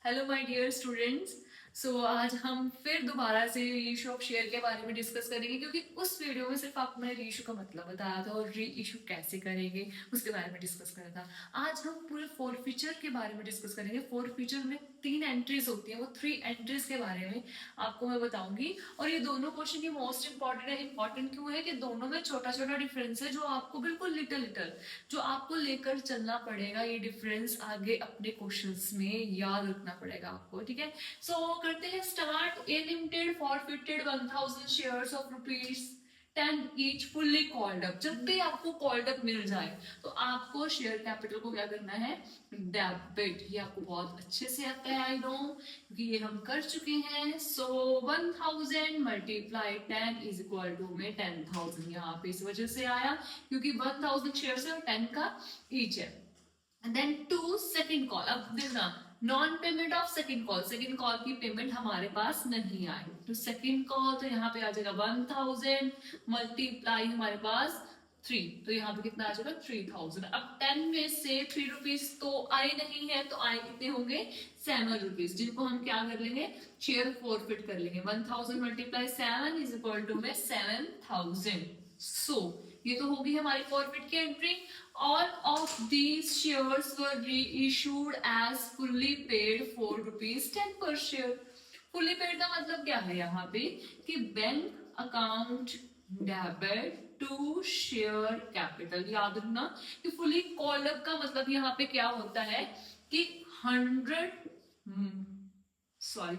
Hello my dear students. आज हम फिर दोबारा से रीइशू ऑफ शेयर के बारे में डिस्कस करेंगे, क्योंकि उस वीडियो में सिर्फ आपको मैंने रीइशू का मतलब बताया था और री इशू कैसे करेंगे उसके बारे में डिस्कस करा था। आज हम पूरे फोर फीचर के बारे में डिस्कस करेंगे। फोर फीचर में 3 एंट्रीज होती हैं, वो 3 एंट्रीज के बारे में आपको मैं बताऊंगी। और ये दोनों क्वेश्चन ये मोस्ट इंपॉर्टेंट है। इंपॉर्टेंट क्यों है कि दोनों में छोटा छोटा डिफरेंस है, जो आपको बिल्कुल लिटिल लिटिल जो आपको लेकर चलना पड़ेगा। ये डिफरेंस आगे अपने क्वेश्चंस में याद रखना पड़ेगा आपको, ठीक है। करते हैं start. A limited forfeited 1000 shares of rupees 10 each fully called up. जब भी आपको कॉल्ड अप मिल जाए तो आपको शेयर कैपिटल को क्या करना है, डेबिट। ये आपको बहुत अच्छे से आता है, आई नो, क्योंकि ये हम कर चुके हैं। 1000 मल्टीप्लाई 10 इज इक्वल टू में 10,000। यहाँ पे इस वजह से आया क्योंकि 1000 शेयर है और 10 का ईच है। Then to second call. अब देखना, non payment of second call, second call की पेमेंट हमारे पास नहीं आई तो सेकंड कॉल तो यहाँ पे आ जाएगा 1000 मल्टीप्लाई हमारे पास 3, तो यहाँ पे कितना आ जाएगा 3000। अब 10 में से 3 रुपीज तो आए नहीं है, तो आए कितने होंगे 7 रुपीज, जिनको हम क्या कर लेंगे, शेयर फॉरफिट कर लेंगे। 1000 मल्टीप्लाई 7 इज इक्वल टू में 7000। ये तो होगी हमारी फॉरफिट की entry. All of these shares were reissued as fully paid for ₹10 per share. Fully paid का मतलब क्या है यहाँ पे कि bank account debit to share capital. याद रखना कि फुली कॉल्ड अप का मतलब यहाँ पे क्या होता है कि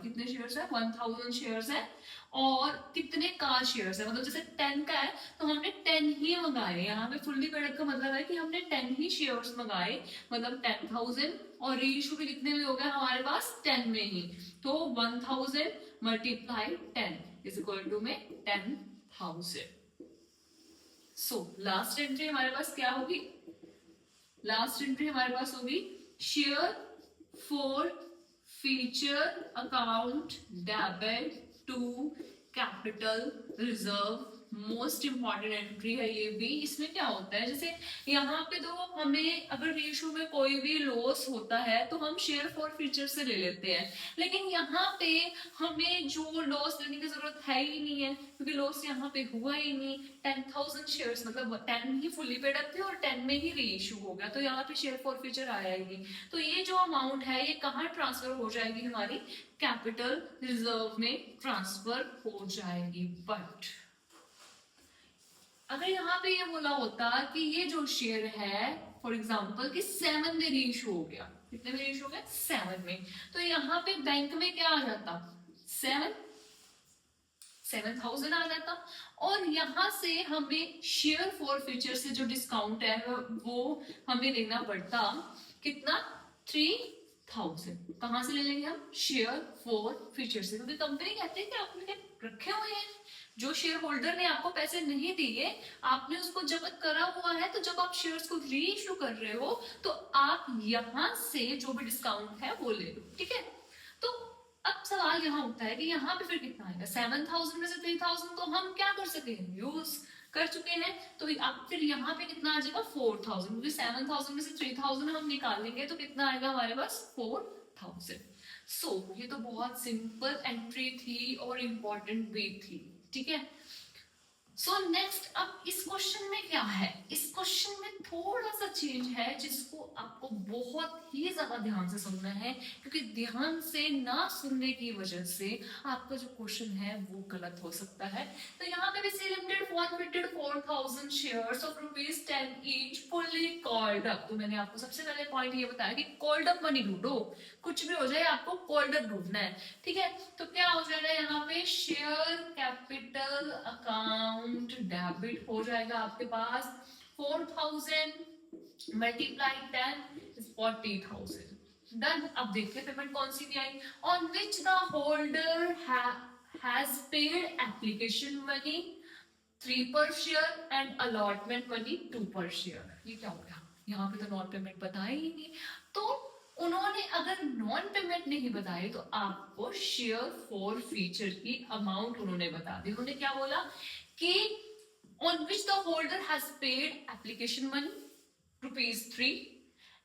कितने शेयर्स है, 1000 शेयर्स है और कितने का शेयर्स है, मतलब जैसे 10 का है तो हमने 10 ही मंगाए। यहाँ पे फुल्ली पेड का मतलब है कि हमने 10 ही शेयर्स मंगाए, मतलब 10,000, और रीइशू भी कितने में हो गया हमारे पास 10 में ही, तो 1000 मल्टीप्लाई 10 इज इक्वल टू में 10,000। लास्ट एंट्री हमारे पास क्या होगी, लास्ट एंट्री हमारे पास होगी share forfeiture account debit to capital reserve. Most important entry है ये भी। इसमें क्या होता है, जैसे यहाँ पे तो हमें अगर रेशो में कोई भी लॉस होता है तो हम शेयर फॉर फीचर से ले लेते हैं, लेकिन यहाँ पे हमें जो लॉस लेने की जरूरत है ही नहीं है, क्योंकि लॉस यहाँ पे हुआ ही नहीं। 10,000 शेयर्स मतलब 10 ही फुली पेड अप थे और 10 में ही रीइश्यू हो गया, तो यहाँ पे शेयर फॉर फीचर आया ही नहीं। तो ये जो अमाउंट है ये कहाँ ट्रांसफर हो जाएगी, हमारी कैपिटल रिजर्व में ट्रांसफर हो जाएगी। बट अगर यहाँ पे ये बोला होता कि ये जो शेयर है फॉर एग्जाम्पल कि 7 में रीइश्यू हो गया, कितने में रीइश्यू हो गया 7 में, तो यहाँ पे बैंक में क्या आ जाता 7,000 आ जाता, और यहाँ से हमें शेयर फॉर फ्यूचर से जो डिस्काउंट है वो हमें लेना पड़ता कितना 3,000। कहां से ले लेंगे हम, शेयर फॉर फ्यूचर से, क्योंकि कंपनी कहते हैं कि आपने रखे हुए हैं, जो शेयर होल्डर ने आपको पैसे नहीं दिए आपने उसको जब्त करा हुआ है, तो जब आप शेयर्स को री इश्यू कर रहे हो तो आप यहां से जो भी डिस्काउंट है वो ले लो, ठीक है। तो अब सवाल यहाँ उठता है कि यहाँ पे फिर कितना आएगा, 7,000 में से 3,000 तो हम क्या कर सके, यूज कर चुके हैं, तो अब फिर यहाँ पे कितना आ जाएगा 4,000, क्योंकि 7,000 में से 3,000 हम निकालेंगे तो कितना आएगा हमारे पास 4,000। ये तो बहुत सिंपल एंट्री थी और इंपॉर्टेंट भी थी, ठीक है। नेक्स्ट अब इस क्वेश्चन में क्या है, इस क्वेश्चन में थोड़ा सा चेंज है जिसको आपको बहुत ही ज्यादा ध्यान से सुनना है, क्योंकि ध्यान से ना सुनने की वजह से आपका जो क्वेश्चन है वो गलत हो सकता है। तो यहाँ पे भी C limited forfeited 4,000 shares of ₹10 each fully called up. तो मैंने आपको सबसे पहले पॉइंट ये बताया कि कॉल्ड अप मनी ढूंढो, कुछ भी हो जाए आपको कॉल्ड अप ढूंढना है, ठीक है। तो क्या हो जाएगा यहाँ पे शेयर कैपिटल अकाउंट डेबिट हो जाएगा आपके पास 4,000 मल्टीप्लाई 10 इज 40,000। डन। अब देखिए पेमेंट कौन सी भी आई, on which the holder has paid application money 3 पर शेयर एंड अलॉटमेंट मनी 2 पर शेयर। ये क्या हो गया, यहाँ पे तो नॉन पेमेंट बताया ही नहीं, तो उन्होंने अगर नॉन पेमेंट नहीं बताई तो आपको शेयर फॉर फीचर की अमाउंट उन्होंने बता दी। उन्होंने क्या बोला कि on which the holder has paid application money ₹3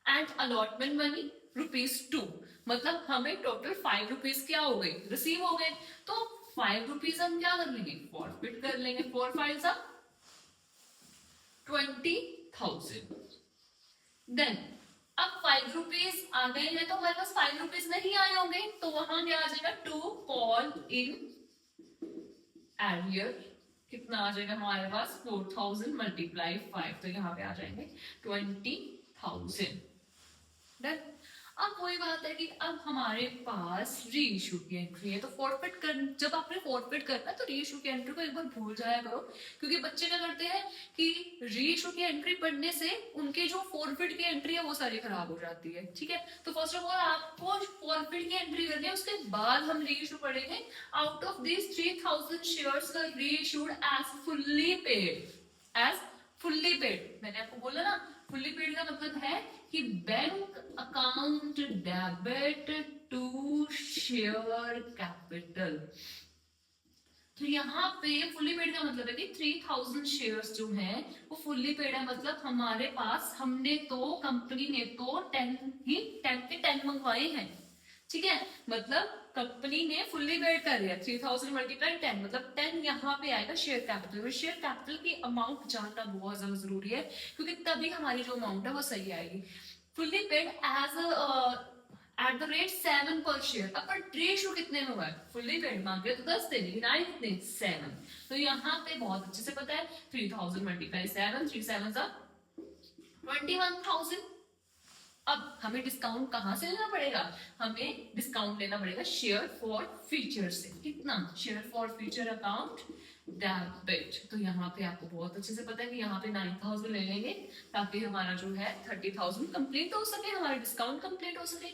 and allotment money ₹2, मतलब हमें टोटल ₹5 क्या हो गई, रिसीव हो गए। तो ₹5 हम क्या कर लेंगे, फॉरफिट कर लेंगे। 4 5 20,000। देन अब ₹5 आ गए हैं, तो हमारे पास ₹5 नहीं आए होंगे, तो वहां क्या आ जाएगा, टू कॉल इन एरियर। कितना आ जाएगा हमारे पास, 4,000 मल्टीप्लाई 5, तो यहाँ पे आ जाएंगे 20,000। डन। अब वही बात है कि अब हमारे पास री इशू की एंट्री है, तो फॉरफिट कर, जब आपने फॉरफिट करना है तो री इशू की एंट्री को एक बार भूल जाया करो, क्योंकि बच्चे क्या करते हैं कि री इशू की एंट्री पढ़ने से उनके जो फॉरफिट की एंट्री है वो सारी खराब हो जाती है। ठीक है, तो फर्स्ट ऑफ ऑल आपको फॉरफिट की एंट्री करनी है, उसके बाद हम री इशू पढ़ेंगे। Out of this 3,000 shares were reissued as fully paid, as fully paid. मैंने आपको बोला ना, फुल्ली पेड का मतलब है कि bank account debit to share capital. तो यहाँ पे फुल्ली पेड का मतलब है कि 3,000 शेयर्स जो हैं वो फुल्ली पेड है, मतलब हमारे पास, हमने तो, कंपनी ने तो 10 ही 10 के 10 मंगवाए हैं। ठीक है, मतलब कंपनी ने फुल्ली पेड कर लिया, 3,000 मल्टीप्लाई 10, मतलब 10 यहाँ पे आएगा शेयर कैपिटल। शेयर कैपिटल की अमाउंट जानना बहुत ज्यादा जरूरी है, क्योंकि तभी हमारी जो अमाउंट है वो सही आएगी। Fully paid as at the rate 7 per share. Upon ratio कितने में हुआ है, फुल्ली पेड मांगे तो 10 थे, लेकिन आए कितने, 7। तो यहाँ पे बहुत अच्छे से पता है, 3,000 मल्टीप्लाई 7, 3 7 21,000। अब हमें डिस्काउंट कहां से लेना पड़ेगा, हमें डिस्काउंट लेना पड़ेगा शेयर फॉर फ्यूचर से। कितना, share forfeiture account debit. तो यहाँ पे आपको बहुत अच्छे से पता है कि यहाँ पे 9,000 ले लेंगे, ताकि हमारा जो है 30,000 कंप्लीट हो सके, हमारा डिस्काउंट कंप्लीट हो सके।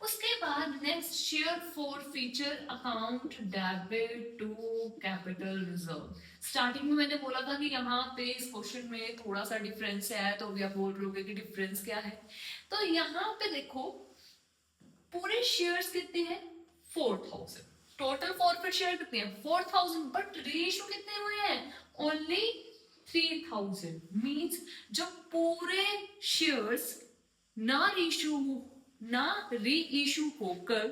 उसके बाद next, share forfeiture account debit to capital reserve. Starting में मैंने बोला था कि यहाँ पे इस क्वेश्चन में थोड़ा सा डिफरेंस है, तो अभी आप बोल रहे होगे कि डिफरेंस क्या है। तो यहाँ पे देखो, पूरे शेयर्स कितने हैं, 4,000। टोटल फॉरफिट शेयर कितने हैं, 4,000, बट रीइशू कितने हुए हैं, ओनली 3,000। मींस जब पूरे शेयर्स ना री इशू होकर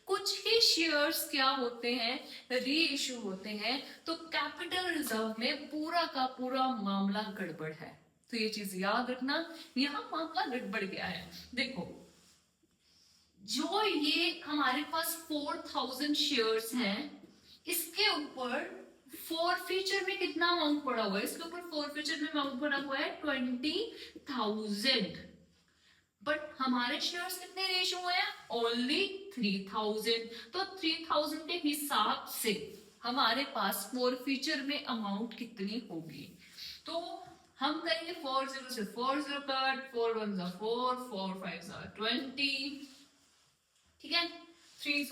कुछ ही शेयर्स क्या होते हैं, री इशू होते हैं, तो कैपिटल रिजर्व में पूरा का पूरा मामला गड़बड़ है। तो ये चीज याद रखना, यहां मामला गड़बड़ गया है। देखो, जो ये हमारे पास 4,000 शेयर्स हैं, इसके ऊपर फॉरफीचर में कितना अमाउंट पड़ा हुआ है, इसके ऊपर फॉरफीचर में अमाउंट पड़ा हुआ है 20,000। बट हमारे शेयर्स कितने रेशियो हुए हैं, ओनली 3,000। तो 3,000 के हिसाब से हमारे पास फॉरफीचर में अमाउंट कितनी होगी, तो हम करेंगे 40 से 40 कट, 4 1 4, 4 5 20। ठीक है, 30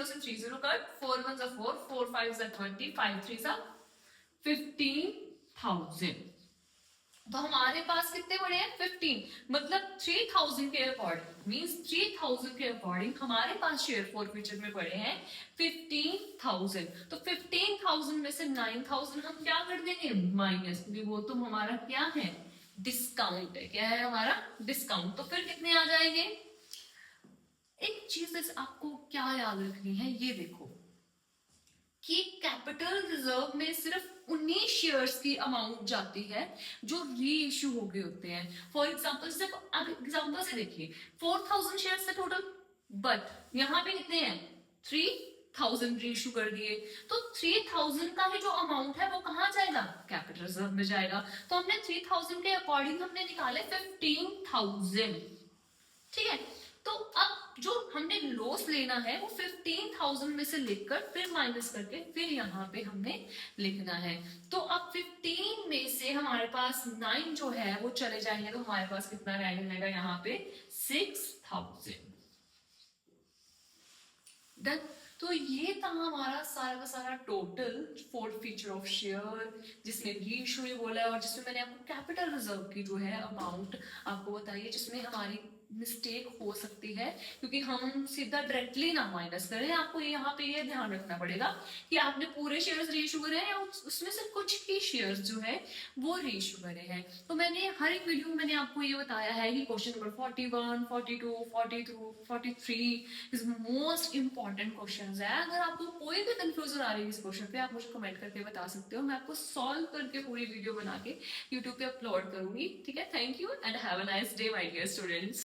से 30 कट, 4 1 4, 4 5 20, 5 3 15,000। तो हमारे पास कितने बड़े हैं, 15, मतलब 3,000 के अकॉर्डिंग, मींस 3,000 के अकॉर्डिंग हमारे पास शेयर फॉरफीचर में पड़े हैं 15,000। तो 15,000 में से 9,000 हम क्या कर देंगे, माइनस, क्योंकि वो तो हमारा क्या है, डिस्काउंट है। क्या है हमारा, डिस्काउंट। तो फिर कितने आ जाएंगे। एक चीज आपको क्या याद रखनी है, ये देखो कि कैपिटल रिजर्व में सिर्फ उन्हीं शेयर्स की अमाउंट जाती है जो री इश्यू हो गए होते हैं। फॉर एग्जाम्पल, सिर्फ अब एग्जाम्पल से देखिए, 4,000 शेयर्स है टोटल, बट यहाँ पे कितने हैं, 3,000 री इश्यू कर दिए, तो 3,000 का ही जो अमाउंट है वो कहाँ जाएगा, कैपिटल रिजर्व में जाएगा। तो हमने 3,000 के अकॉर्डिंग हमने निकाले 15,000। ठीक है, तो अब जो हमने लॉस लेना है वो 15,000 में से लेकर फिर माइनस करके फिर यहाँ पे हमने लिखना है। तो अब 15 में से हमारे पास 9 जो है वो चले जाएंगे, तो हमारे पास कितना रह जाएगा यहाँ पे, 6,000। डन। तो ये था हमारा सारा का सारा टोटल फॉरफीचर ऑफ शेयर, जिसमें री इशू बोला है, और जिसमें मैंने आपको कैपिटल रिजर्व की जो है अमाउंट आपको बताई है, जिसमें हमारी मिस्टेक हो सकती है, क्योंकि हम सीधा डायरेक्टली ना माइनस करें। आपको यहाँ पे ये ध्यान रखना पड़ेगा कि आपने पूरे शेयर्स रीइशू करे हैं या उसमें से कुछ ही शेयर्स जो है वो रीइशू करे हैं। तो मैंने हर एक वीडियो में मैंने आपको ये बताया है कि question number 41, 42, 42, 43 is most important question है। अगर आपको कोई भी कंफ्यूजन आ रही है इस क्वेश्चन पे, आप मुझे कमेंट करके बता सकते हो, मैं आपको सॉल्व करके पूरी वीडियो बना के यूट्यूब पे अपलोड करूंगी। ठीक है, thank you and have a nice day my dear students.